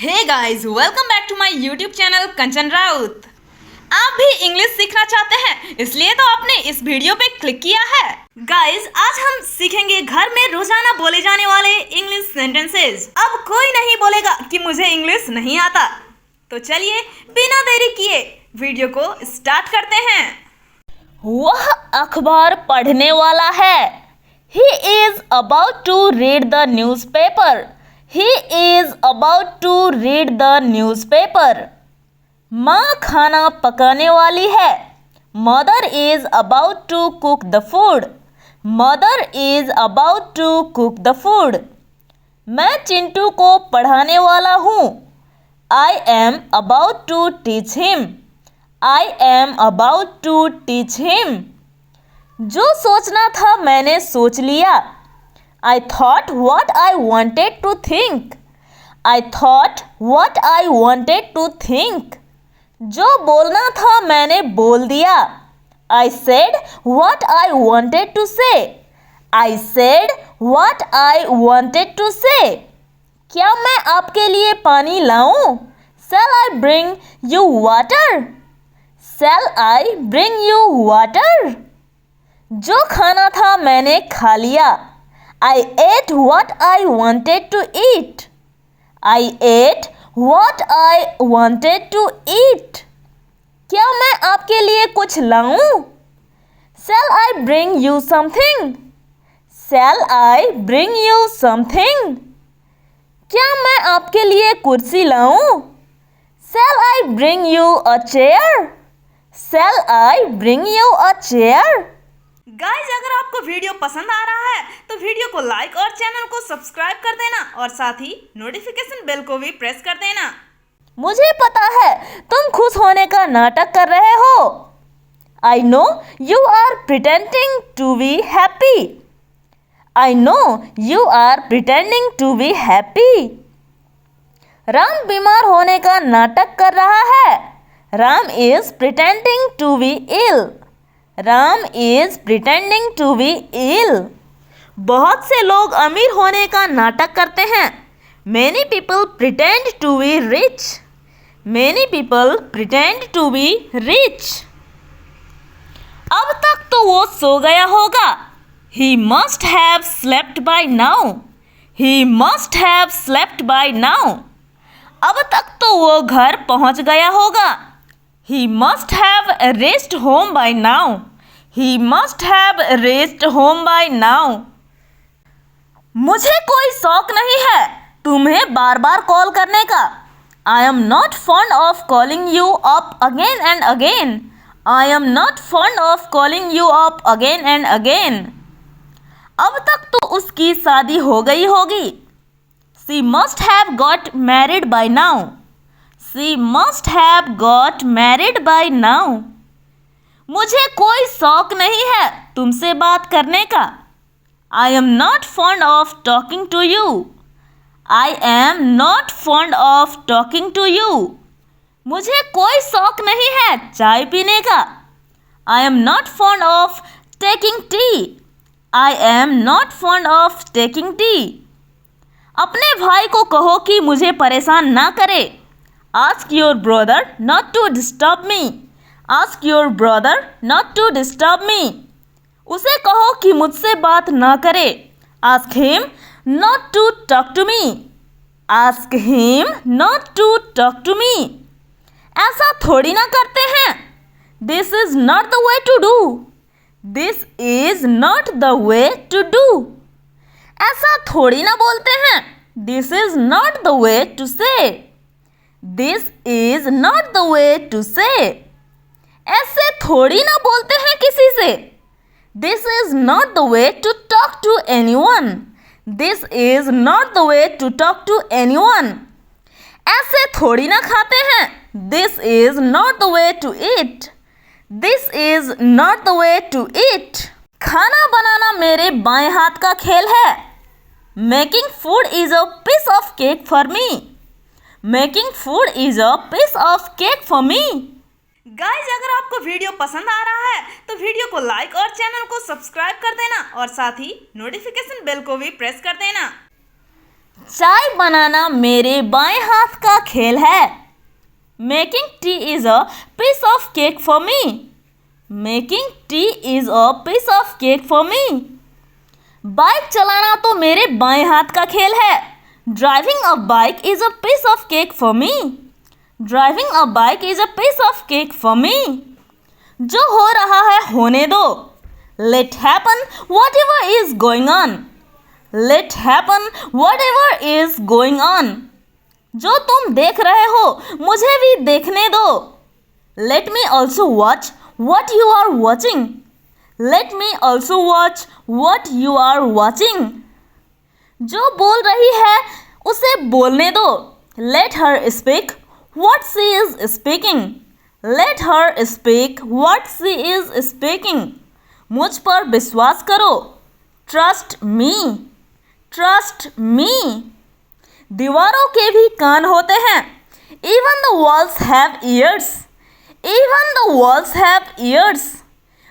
Hey guys, welcome back to my YouTube channel Kanchan Raut. आप भी English सीखना चाहते हैं, इसलिए तो आपने इस वीडियो पे क्लिक किया है। गाइस, आज हम सीखेंगे घर में रोजाना बोले जाने वाले इंग्लिश सेंटेंसेस। अब कोई नहीं बोलेगा कि मुझे इंग्लिश नहीं आता। तो चलिए बिना देरी किए वीडियो को स्टार्ट करते हैं। वह अखबार पढ़ने वाला है। He is about to read the newspaper. He is about to read the newspaper. माँ खाना पकाने वाली है। Mother is about to cook the food. Mother is about to cook the food. मैं चिंटू को पढ़ाने वाला हूँ। I am about to teach him. I am about to teach him. जो सोचना था मैंने सोच लिया। I thought what I wanted to think. I thought what I wanted to think. जो बोलना था मैंने बोल दिया। I said what I wanted to say. I said what I wanted to say. क्या मैं आपके लिए पानी लाऊं? Shall I bring you water? Shall I bring you water? जो खाना था मैंने खा लिया। I ate what I wanted to eat. I ate what I wanted to eat. क्या मैं आपके लिए कुछ लाऊं? Shall I bring you something? Shall I bring you something? क्या मैं आपके लिए कुर्सी लाऊं? Shall I bring you a chair? Shall I bring you a chair? Guys, अगर आपको वीडियो पसंद आ रहा है तो वीडियो को लाइक और चैनल को सब्सक्राइब कर देना और साथ ही नोटिफिकेशन बेल को भी प्रेस कर देना। मुझे पता है तुम खुश होने का नाटक कर रहे हो। I know you are pretending to be happy. I know you are pretending to be happy. Ram बीमार होने का नाटक कर रहा है। Ram is pretending to be ill. Ram is pretending to be ill. बहुत से लोग अमीर होने का नाटक करते हैं। Many people pretend to be rich. Many people pretend to be rich. अब तक तो वो सो गया होगा। He must have slept by now. He must have slept by now. अब तक तो वो घर पहुंच गया होगा। He must have reached home by now. He must have reached home by now. मुझे कोई शौक नहीं है तुम्हें बार बार कॉल करने का। I am not fond of calling you up again and again. I am not fond of calling you up again and again. अब तक तो उसकी शादी हो गई होगी। She must have got married by now. She must have got married by now. मुझे कोई शौक नहीं है तुमसे बात करने का। I am not fond of talking to you. I am not fond of talking to you. मुझे कोई शौक नहीं है चाय पीने का। I am not fond of taking tea. I am not fond of taking tea. अपने भाई को कहो कि मुझे परेशान ना करे। Ask your brother not to disturb me. Ask your brother not to disturb me. उसे कहो कि मुझसे बात ना करे। Ask him not to talk to me. Ask him not to talk to me. ऐसा थोड़ी ना करते हैं। This is not the way to do. This is not the way to do. ऐसा थोड़ी ना बोलते हैं। This is not the way to say. This is not the way to say. ऐसे थोड़ी ना बोलते हैं किसी से। This is not the way to talk to anyone. This is not the way to talk to anyone. ऐसे थोड़ी ना खाते हैं। This is not the way to eat. This is not the way to eat. खाना बनाना मेरे बाएं हाथ का खेल है। Making food is a piece of cake for me. Making food is a piece of cake for me. Guys, अगर आपको video पसंद आ रहा है तो वीडियो को लाइक और चैनल को सब्सक्राइब कर देना और साथ ही नोटिफिकेशन बेल को भी प्रेस कर देना। चाय बनाना मेरे बाएं हाथ का खेल है। Making tea is a piece of cake for me. Making tea is a piece of cake for me. Bike चलाना तो मेरे बाएं हाथ का खेल है। Driving a bike is a piece of cake for me. Driving a bike is a piece of cake for me. जो हो रहा है होने दो। Let happen whatever is going on. Let happen whatever is going on. जो तुम देख रहे हो मुझे भी देखने दो। Let me also watch what you are watching. Let me also watch what you are watching. जो बोल रही है उसे बोलने दो। Let her speak what she is speaking. Let her speak what she is speaking. मुझ पर विश्वास करो। Trust me. Trust me. दीवारों के भी कान होते हैं। Even the walls have ears. Even the walls have years.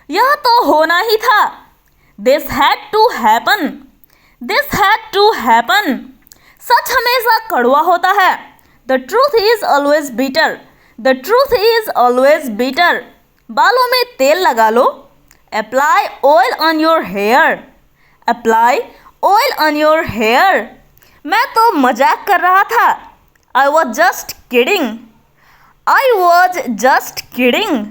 यह तो होना ही था। This had to happen. This had to happen. सच हमेशा कड़वा होता है। The truth is always bitter. The truth is always bitter. बालों में तेल लगा लो। Apply oil on your hair. Apply oil on your hair. मैं तो मजाक कर रहा था। I was just kidding. I was just kidding.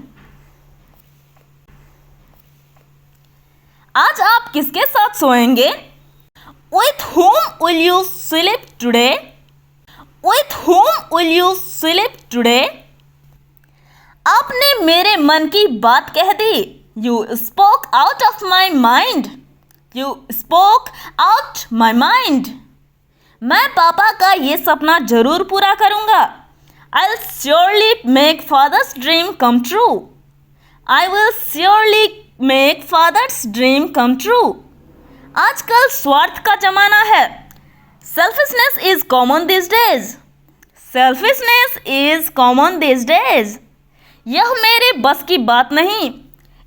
आज आप किसके साथ सोएंगे? With whom will you sleep today? With whom will you sleep today? आपने मेरे मन की बात कह दी। You spoke out of my mind. You spoke out my mind. मैं पापा का ये सपना जरूर पूरा करूँगा। I'll surely make father's dream come true. I will surely make father's dream come true. आजकल स्वार्थ का जमाना है। Selfishness is common these days. Selfishness is common these days. यह मेरे बस की बात नहीं।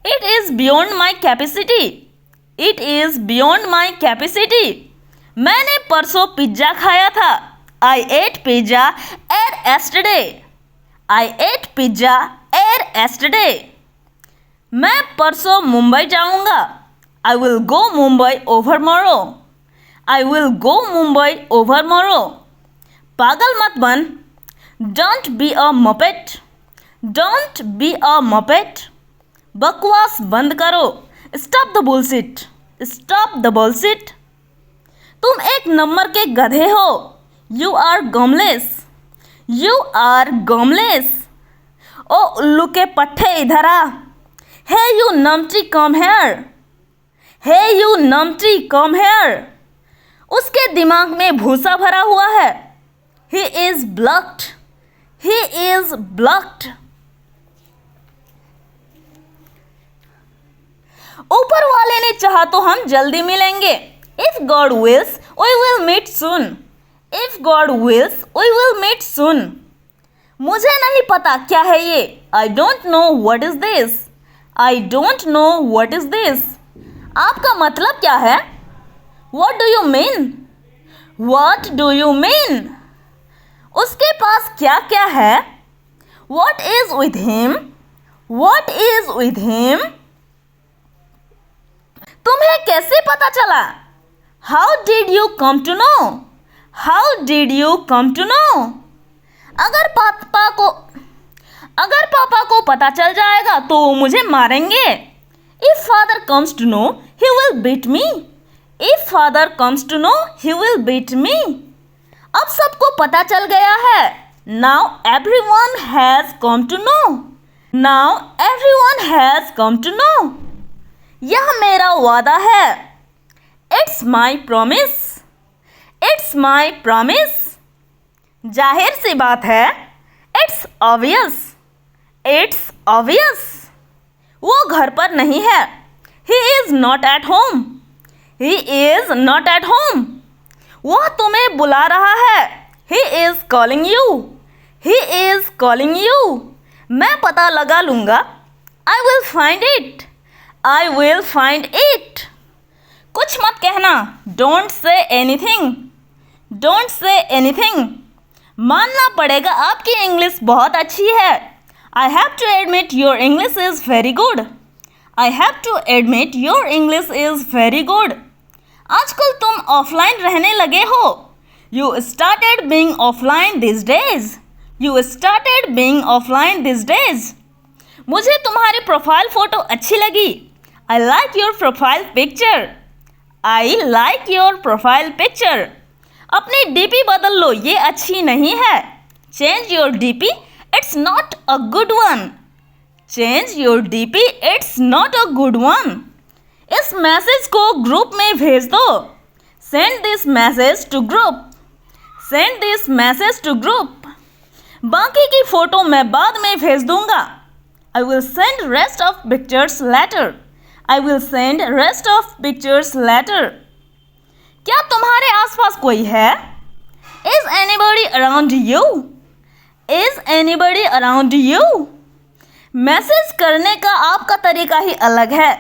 It is beyond my capacity. It is beyond my capacity. मैंने परसों पिज्ज़ा खाया था। I ate pizza yesterday. I ate pizza yesterday. मैं परसों मुंबई जाऊंगा। I will go Mumbai overmorrow. I will go Mumbai overmorrow. पागल मत बन। Don't be a muppet. Don't be a muppet. बकवास बंद करो। Stop the bullshit. Stop the bullshit. तुम एक नंबर के गधे हो। You are gumless. You are gumless. ओ उल्लू के पट्टे इधर आ। Hey you numpty come here. Hey you numpty come here. उसके दिमाग में भूसा भरा हुआ है। He is blocked. He is blocked. ऊपर वाले ने चाहा तो हम जल्दी मिलेंगे। If God wills, we will meet soon. If God wills, we will meet soon. मुझे नहीं पता क्या है ये। I don't know what is this. I don't know what is this. आपका मतलब क्या है? What do you mean? What do you mean? उसके पास क्या क्या है? What is with him? What is with him? तुम्हें कैसे पता चला? How did you come to know? How did you come to know? अगर पापा को पता चल जाएगा तो वो मुझे मारेंगे। If father comes to know, he will beat me. If father comes to know, he will beat me. अब सबको पता चल गया है। Now everyone has come to know. Now everyone has come to know. यह मेरा वादा है। It's my promise. It's my promise. जाहिर सी बात है। It's obvious. It's obvious. वो घर पर नहीं है। He is not at home. He is not at home. वह तुम्हें बुला रहा है। He is calling you. He is calling you. मैं पता लगा लूँगा। I will find it. I will find it. कुछ मत कहना। Don't say anything. Don't say anything. मानना पड़ेगा आपकी इंग्लिश बहुत अच्छी है। I have to admit your English is very good. I have to admit your English is very good. आजकल तुम ऑफलाइन रहने लगे हो। You started being offline this days. You started being offline this days. मुझे तुम्हारी profile photo अच्छी लगी। I like your profile picture. I like your profile picture. अपनी डीपी बदल लो, ये अच्छी नहीं है। Change your DP, it's not a good one. Change your DP, it's not a good one. इस मैसेज को ग्रुप में भेज दो। Send this message to group. Send this message to group. बाकी की फ़ोटो मैं बाद में भेज दूंगा। I will send rest of pictures later. I will send rest of pictures later. क्या तुम्हारे आसपास कोई है? Is anybody around you? Is anybody around you? Message करने का आपका तरीका ही अलग है।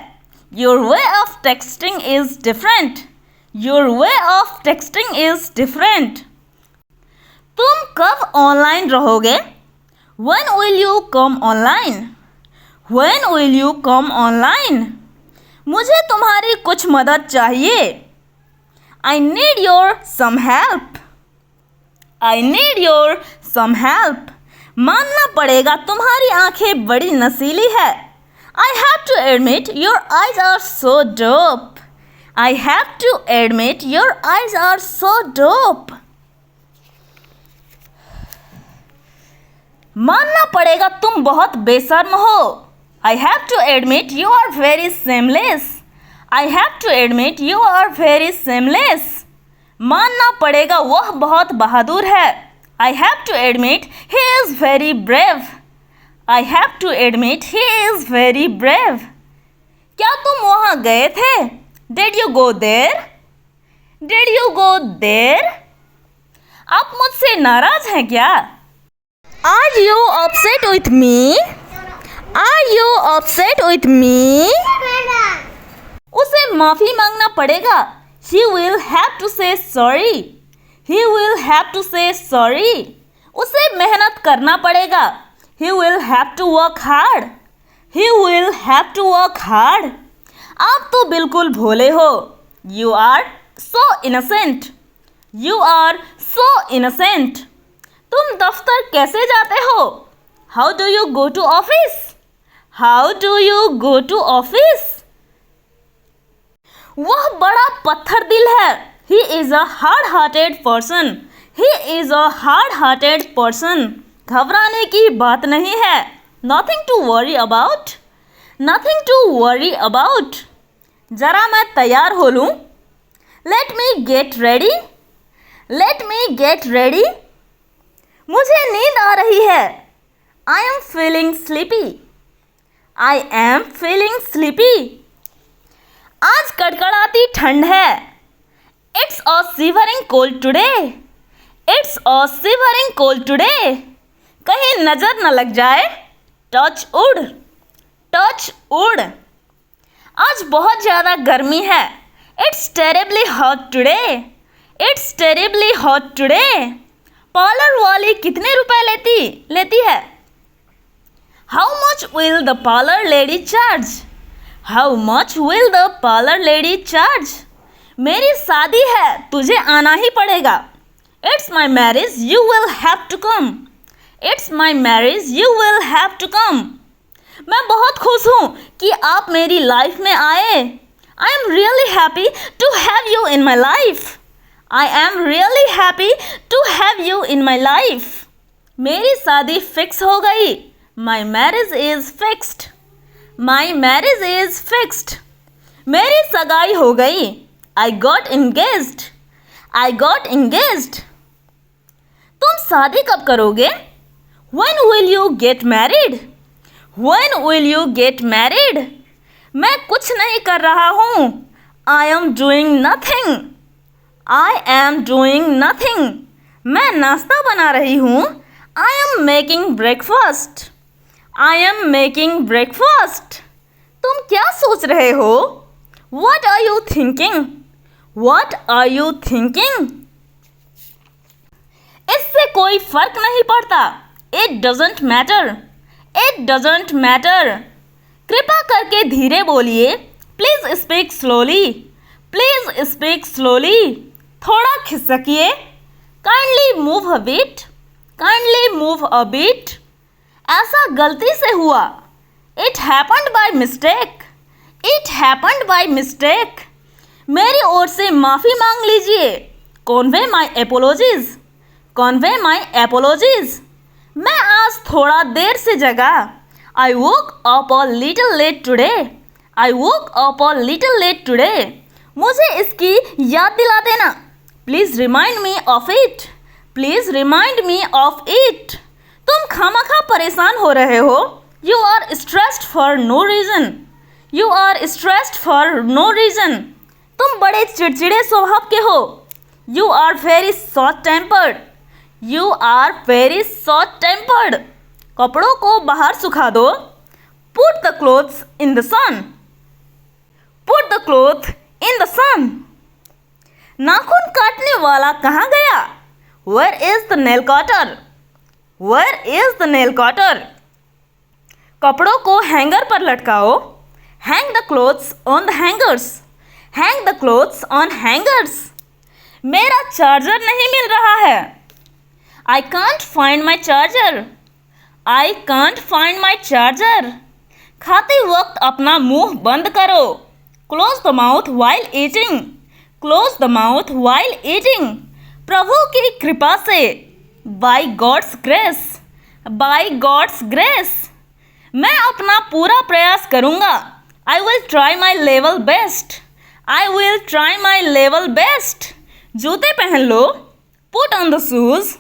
Your way of texting is different. Your way of texting is different. तुम कब ऑनलाइन रहोगे? When will you come online? When will you come online? मुझे तुम्हारी कुछ मदद चाहिए। I need your some help. I need your some help. मानना पड़ेगा तुम्हारी आंखें बड़ी नसीली है। I have to admit your eyes are so dope. I have to admit your eyes are so dope. मानना पड़ेगा तुम बहुत बेशर्म हो। I have to admit you are very shameless. I have to admit you are very shameless. मानना पड़ेगा वह बहुत बहादुर है। I have to admit he is very brave. I have to admit he is very brave. क्या तुम वहाँ गए थे? Did you go there? Did you go there? आप मुझसे नाराज हैं क्या? Are you upset with me? Are you upset with me? उसे माफ़ी मांगना पड़ेगा। He will have to say sorry. He will have to say sorry. उसे मेहनत करना पड़ेगा। He will have to work hard. He will have to work hard. आप तो बिल्कुल भोले हो। You are so innocent. You are so innocent. तुम दफ्तर कैसे जाते हो? How do you go to office? How do you go to office? वह बड़ा पत्थर दिल है। He is a hard-hearted person. He is a hard-hearted person. घबराने की बात नहीं है। Nothing to worry about. Nothing to worry about. जरा मैं तैयार हो लूँ। Let me get ready. Let me get ready. मुझे नींद आ रही है। I am feeling sleepy. I am feeling sleepy. आज कड़कड़ाती ठंड है। It's a shivering cold today. It's a shivering cold today. कहीं नज़र न लग जाए। Touch wood. Touch wood. आज बहुत ज़्यादा गर्मी है। It's terribly hot today. It's terribly hot today. Parlour वाली कितने रुपए लेती है? How much will the parlor lady charge? How much will the parlor lady charge? मेरी शादी है, तुझे आना ही पड़ेगा। It's my marriage, you will have to come. It's my marriage, you will have to come. मैं बहुत खुश हूँ कि आप मेरी लाइफ में आए। I am really happy to have you in my life. I am really happy to have you in my life. मेरी शादी फिक्स हो गई। My marriage is fixed. My marriage is fixed. मेरी सगाई हो गई। I got engaged. I got engaged. तुम शादी कब करोगे? When will you get married? When will you get married? मैं कुछ नहीं कर रहा हूँ। I am doing nothing. I am doing nothing. मैं नाश्ता बना रही हूँ। I am making breakfast. I am making breakfast. तुम क्या सोच रहे हो? What are you thinking? What are you thinking? इससे कोई फर्क नहीं पड़ता। It doesn't matter. It doesn't matter. कृपा करके धीरे बोलिए। Please speak slowly. Please speak slowly. थोड़ा खिसकिए। Kindly move a bit. Kindly move a bit. ऐसा गलती से हुआ। It happened by mistake. It happened by mistake. मेरी ओर से माफ़ी मांग लीजिए। Convey my apologies. Convey my apologies. मैं आज थोड़ा देर से जगा। I woke up a little late today. I woke up a little late today. मुझे इसकी याद दिला देना। Please remind me of it. Please remind me of it. तुम खामखा परेशान हो रहे हो। You are stressed for no reason. You are stressed for no reason. तुम बड़े चिड़चिड़े स्वभाव के हो। You are very short tempered. You are very short tempered. कपड़ों को बाहर सुखा दो। Put the clothes in the sun. Put the cloth in the सन। नाखून काटने वाला कहाँ गया? Where is the nail cutter? Where is the nail cutter? कपड़ों को हैंगर पर लटकाओ। Hang the clothes on the hangers. Hang the clothes on hangers. मेरा चार्जर नहीं मिल रहा है। I can't find my charger. I can't find my charger. खाते वक्त अपना मुंह बंद करो। Close the mouth while eating. Close the mouth while eating. प्रभु की कृपा से। By God's grace. By God's grace. मैं अपना पूरा प्रयास करूँगा। I will try my level best. I will try my level best. जूते पहन लो। Put on the shoes.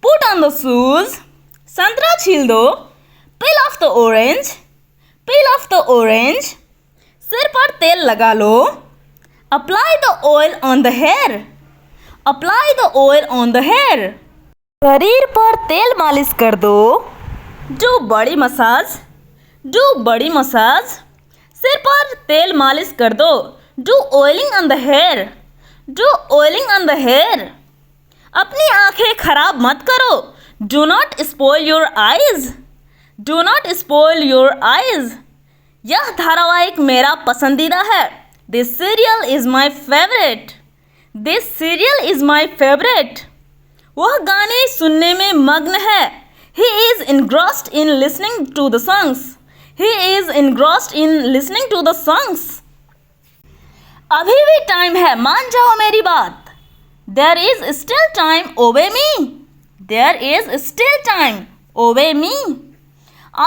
Put on the shoes. संतरा छील दो। Peel off the orange. Peel off the orange. सिर पर तेल लगा लो। Apply the oil on the hair. Apply the oil on the hair. शरीर पर तेल मालिश कर दो। Do body massage. Do body massage. सिर पर तेल मालिश कर दो। Do oiling on the hair. Do oiling on the hair. अपनी आंखें खराब मत करो। Do not spoil your eyes. Do not spoil your eyes. यह धारावाहिक मेरा पसंदीदा है। This serial is my favourite. This serial is my favourite. वह गाने सुनने में मग्न है। He is engrossed in listening to the songs. He is engrossed in listening to the songs. अभी भी टाइम है, मान जाओ मेरी बात। There is still time, obey me. There is still time, obey me.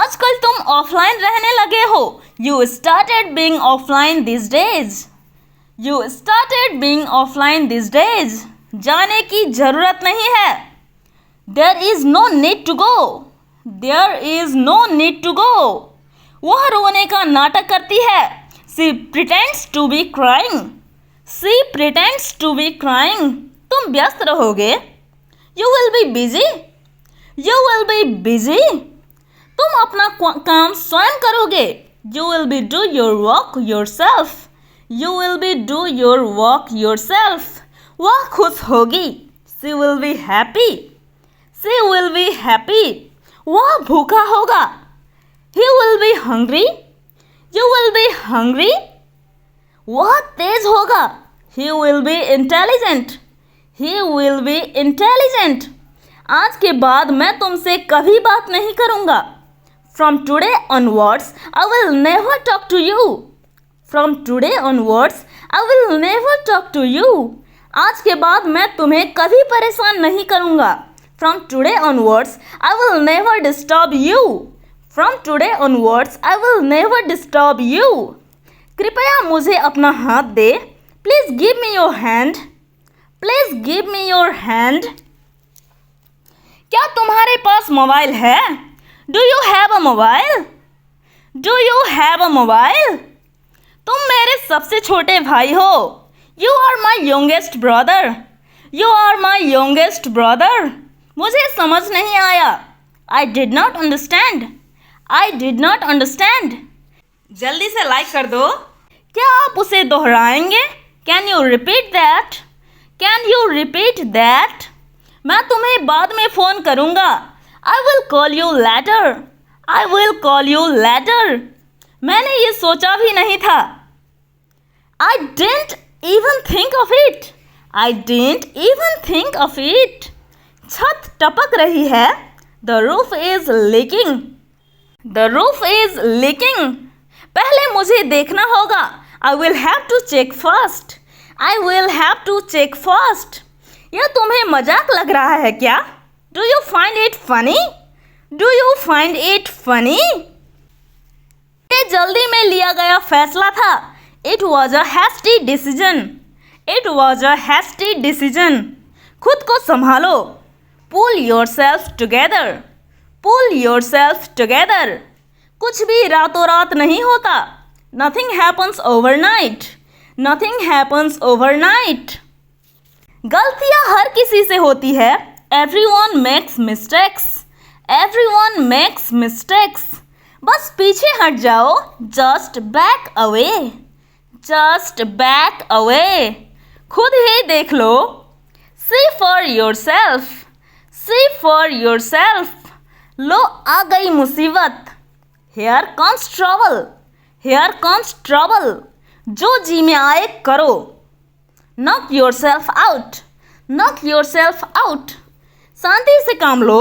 आजकल तुम ऑफलाइन रहने लगे हो। You started being offline these days. You started being offline these days. जाने की ज़रूरत नहीं है। There is no need to go. There is no need to go. वह रोने का नाटक करती है। She pretends to be crying. She pretends to be crying. तुम व्यस्त रहोगे। You will be busy. You will be busy. तुम अपना काम स्वयं करोगे। You will be do your work yourself. You will be do your work yourself. वह खुश होगी। She will be happy. She will be happy. वह भूखा होगा। He will be hungry. You will be hungry. वह तेज होगा। He will be intelligent. He will be intelligent. आज के बाद मैं तुमसे कभी बात नहीं करूँगा। From today onwards, I will never talk to you. From today onwards, I will never talk to you. आज के बाद मैं तुम्हें कभी परेशान नहीं करूँगा। From today onwards, I will never disturb you. From today onwards, I will never disturb you. कृपया मुझे अपना हाथ दे। Please give me your hand. Please give me your hand. क्या तुम्हारे पास मोबाइल है? Do you have a mobile? Do you have a mobile? तुम मेरे सबसे छोटे भाई हो। You are my youngest brother. You are my youngest brother. मुझे समझ नहीं आया। I did not understand. I did not understand. जल्दी से लाइक कर दो। क्या आप उसे दोहराएंगे? Can you repeat that? Can you repeat that? मैं तुम्हें बाद में फ़ोन करूँगा। I will call you later. I will call you later. मैंने ये सोचा भी नहीं था। I didn't even think of it. I didn't even think of it. छत टपक रही है। The roof is leaking. The roof is leaking. पहले मुझे देखना होगा। I will have to check first. I will have to check first. यह तुम्हें मजाक लग रहा है क्या? Do you find it funny? Do you find it funny? ये जल्दी में लिया गया फैसला था। It was a hasty decision. It was a hasty decision. खुद को संभालो। Pull yourself together. Pull yourself together. कुछ भी रातों रात नहीं होता। Nothing happens overnight. Nothing happens overnight. गलतियाँ हर किसी से होती है। Everyone makes mistakes. Everyone makes mistakes. बस पीछे हट जाओ। Just back away. Just back away. खुद ही देख लो। See for yourself. See for yourself. लो आ गई मुसीबत। Here comes trouble. Here comes trouble. जो जी में आए करो। Knock yourself out. Knock yourself out. शांति से काम लो।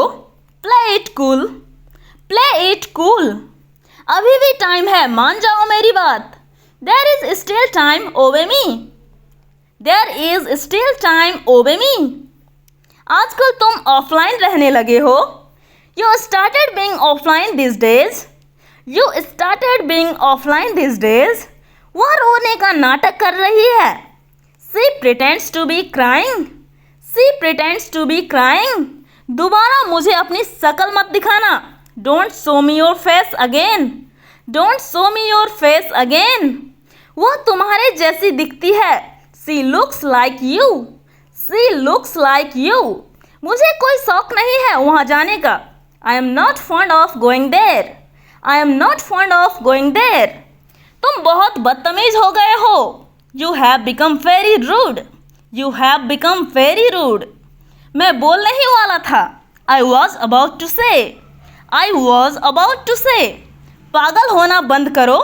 Play it cool. Play it cool. अभी भी टाइम है, मान जाओ मेरी बात। There is still time, obey me. There is still time, obey me. आजकल तुम ऑफलाइन रहने लगे हो। You started being offline these days. You started being offline these days. वह रोने का नाटक कर रही है। She pretends to be crying. She pretends to be crying. दोबारा मुझे अपनी शक्ल मत दिखाना। Don't show me your face again. Don't show me your face again. वह तुम्हारे जैसी दिखती है। She looks like you. She looks like you. मुझे कोई शौक नहीं है वहाँ जाने का। I am not fond of going there. I am not fond of going there. तुम बहुत बदतमीज हो गए हो। You have become very rude. You have become very rude. मैं बोलने ही वाला था। I was about to say. I was about to say. पागल होना बंद करो।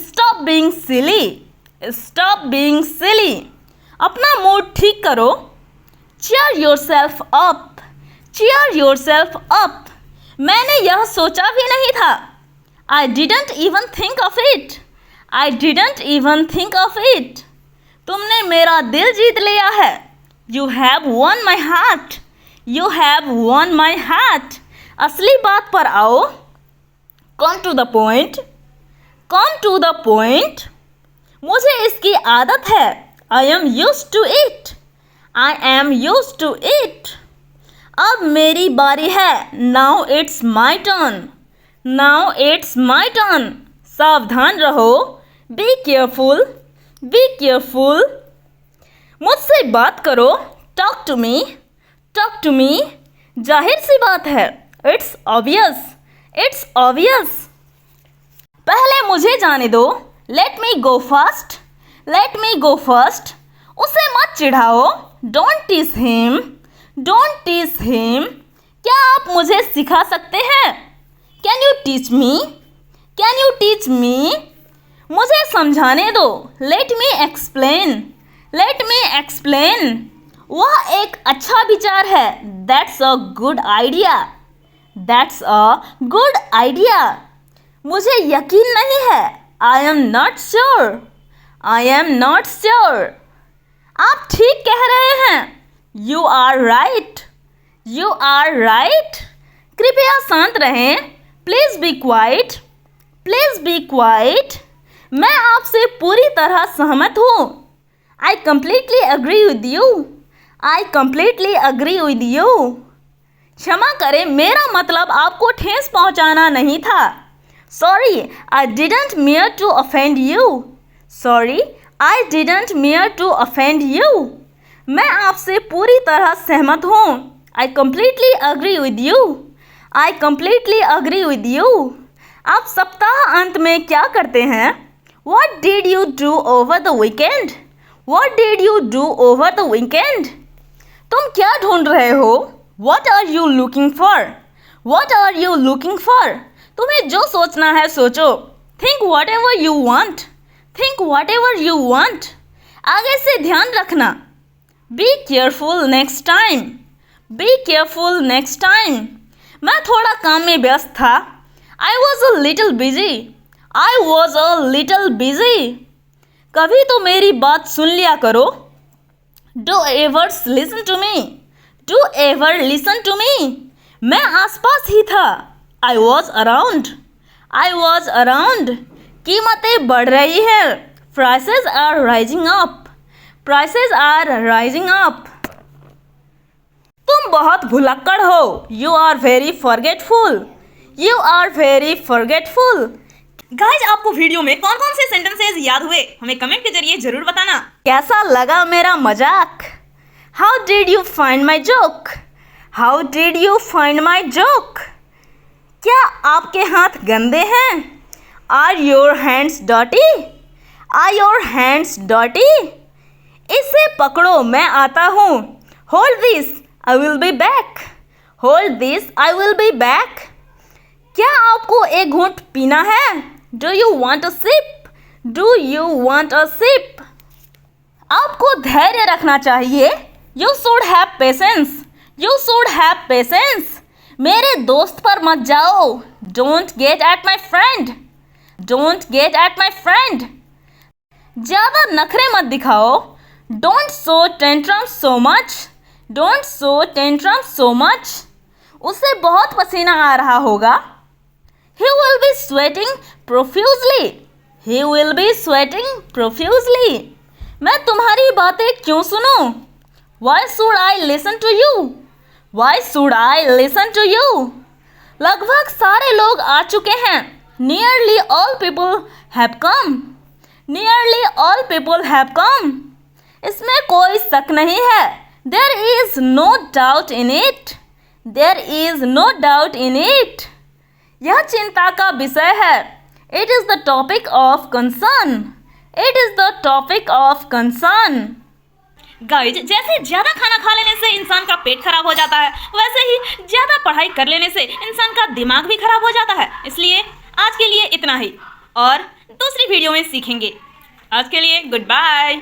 Stop being silly. Stop being silly. अपना मूड ठीक करो। Cheer yourself up. Cheer yourself up. मैंने यह सोचा भी नहीं था। I didn't even think of it. I didn't even think of it. तुमने मेरा दिल जीत लिया है। You have won my heart. You have won my heart. असली बात पर आओ। Come to the point. Come to the point. मुझे इसकी आदत है। I am used to it. I am used to it. अब मेरी बारी है। Now it's my turn. Now it's my turn. सावधान रहो। Be careful. Be careful. मुझसे बात करो। Talk to me. Talk to me. जाहिर सी बात है। It's obvious. It's obvious. पहले मुझे जाने दो। Let me go first. Let me go first. उसे मत चिढ़ाओ। Don't tease him. Don't tease him. क्या आप मुझे सिखा सकते हैं? Can you teach me? Can you teach me? मुझे समझाने दो। Let me explain. Let me explain. वह एक अच्छा विचार है। That's a good idea. That's a good idea. मुझे यकीन नहीं है। I am not sure. I am not sure. आप ठीक कह रहे हैं। You are right. You are right. कृपया शांत रहें। Please be quiet. Please be quiet. मैं आपसे पूरी तरह सहमत हूँ। I completely agree with you. I completely agree with you. क्षमा करें, मेरा मतलब आपको ठेस पहुंचाना नहीं था। Sorry, I didn't mean to offend you. Sorry, I didn't mean to offend you. मैं आपसे पूरी तरह सहमत हूँ। I completely agree with you. I completely agree with you. आप सप्ताह अंत में क्या करते हैं? What did you do over the weekend? What did you do over the weekend? तुम क्या ढूंढ रहे हो? What are you looking for? What are you looking for? तुम्हें जो सोचना है सोचो. Think whatever you want. Think whatever you want. आगे से ध्यान रखना. Be careful next time. Be careful next time. मैं थोड़ा काम में व्यस्त था. I was a little busy. I was a little busy. कभी तो मेरी बात सुन लिया करो. Do ever listen to me. Do ever listen to me. मैं आसपास ही था. I was around. I was around. कीमतें बढ़ रही है. Prices are rising up. Prices are rising up. तुम बहुत भुलक्कड़ हो. You are very forgetful. You are very forgetful. Guys आपको वीडियो में कौन कौन से सेंटेंसेस याद हुए हमें कमेंट के जरिए जरूर बताना. कैसा लगा मेरा मजाक? How did you find my joke? How did you find my joke? क्या आपके हाथ गंदे हैं? Are your hands dirty? Are your hands dirty? इसे पकड़ो मैं आता हूँ. Hold this, I will be back. Hold this, I will be back. क्या आपको एक घूंट पीना है? Do you want a sip? Do you want a sip? आपको धैर्य रखना चाहिए. You should have patience. You should have patience. मेरे दोस्त पर मत जाओ. Don't get at my friend. Don't get at my friend. ज़्यादा नखरे मत दिखाओ. Don't show tantrums so much. Don't show tantrums so much. उसे बहुत पसीना आ रहा होगा. He will be sweating profusely. He will be sweating profusely. मैं तुम्हारी बातें क्यों सुनूं? Why should I listen to you? Why should I listen to you? लगभग सारे लोग आ चुके हैं. Nearly all people have come. Nearly all people have come. इसमें कोई शक नहीं है. There is no doubt in it. There is no doubt in it. यह चिंता का विषय है. It is the topic of concern. It is the topic of concern. Guys जैसे ज़्यादा खाना खा लेने से इंसान का पेट खराब हो जाता है वैसे ही ज़्यादा पढ़ाई कर लेने से इंसान का दिमाग भी खराब हो जाता है. इसलिए आज के लिए इतना ही और दूसरी वीडियो में सीखेंगे. आज के लिए गुड बाय.